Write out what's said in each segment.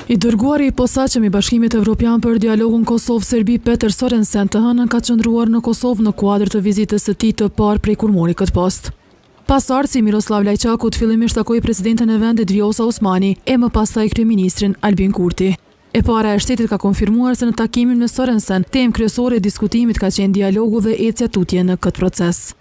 I dërguari i posaçëm i Bashkimit Evropian për dialogun Kosovë-Serbi Peter Sorensen të hënën ka qëndruar në Kosovë në kuadër të vizitës së tij të parë prej kur mori këtë post. Pasardhësi Miroslav Lajçakut fillimisht takoi presidenten e vendit Vjosa Osmani e më pastaj kryeministrin Albin Kurti. E para e shtetit ka konfirmuar se në takimin me Sorensen, temë kryesore e diskutimit ka qenë dialogu dhe ecja tutje në këtë proces.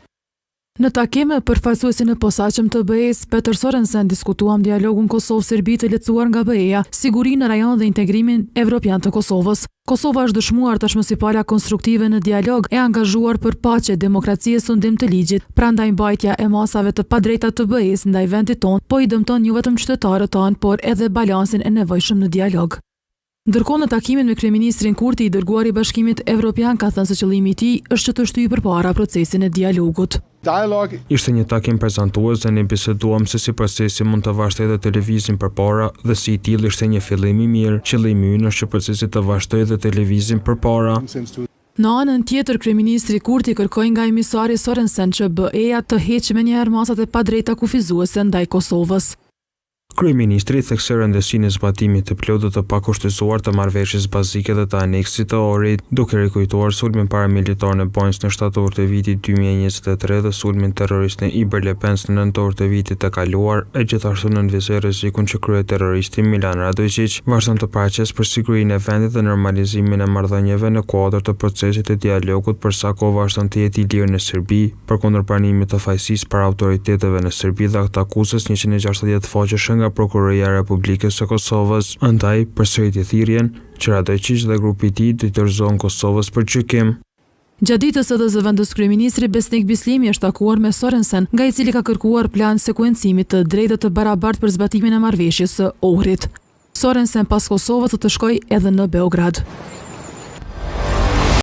Në takim, përfaqësuesi në posaçëm të BE-s, Peter Sorensen diskutuam dialogun Kosovë-Serbi të lehtësuar nga BE-ja, sigurinë në rajon dhe integrimin evropian të Kosovës. Kosova është dëshmuar tashmë si palë konstruktive në dialog e angazhuar për paqe, demokraci e sundim të ligjit, prandaj mbajtja e masave të padrejta të BE-s ndaj vendit tonë po i dëmton jo vetëm qytetarët tanë, por edhe balansin e nevojshëm në dialog. Ndërkohë në takimin me kryeministrin Kurti, i dërguari i Bashkimit Evropian ka thënë se qëllimi i tij është që të shtyjë përpara procesin e dialogut. Ishte një takim prezantues dhe ne biseduam se si procesi mund të vazhdojë dhe televizin përpara dhe si i tillë ishte një fillim i mirë. Qëllimi ynë është që procesi të vazhdojë dhe televizin përpara. Në anën tjetër, kryeministri Kurti kërkoi nga emisari Sorensen që BE-ja të heqë menjëherë masat e padrejta kufizuese ndaj Kosovës. Kryeministri theksoi rëndësinë e zbatimit të plotë të pakushtëzuar të marrëveshjes bazike dhe të aneksit të Ohrit, duke rikujtuar sulmin paramilitar në Bojës në shtator të vitit 2023 dhe sulmin terrorist në Iberlepens në nëntor të vitit të kaluar, e gjithashtu nënvizoi rrezikun që kryej terroristi Milan Radojčić, vazhdon të paraqes për sigurinë e vendit dhe normalizimin e marrëdhënieve në kuadër të procesit të dialogut për sa kohë vazhdon të jetë i lirë në Serbi, përkundër pranimit të fajësisë para autoriteteve në Serbi dhe akuzës 160 faqesh nga Prokuroria e Republikës së Kosovës, andaj përsëriti thirrjen që Radojčić dhe grupi i tij të dorëzohen Kosovës për gjykim. Gjatë ditës edhe zëvendës kryeministri Besnik Bislimi është takuar me Sorensen, nga i cili ka kërkuar plan sekuencimit të drejtë të barabartë për zbatimin e marrëveshjes së Ohrit. Sorensen pas Kosovës të shkojë edhe në Beograd.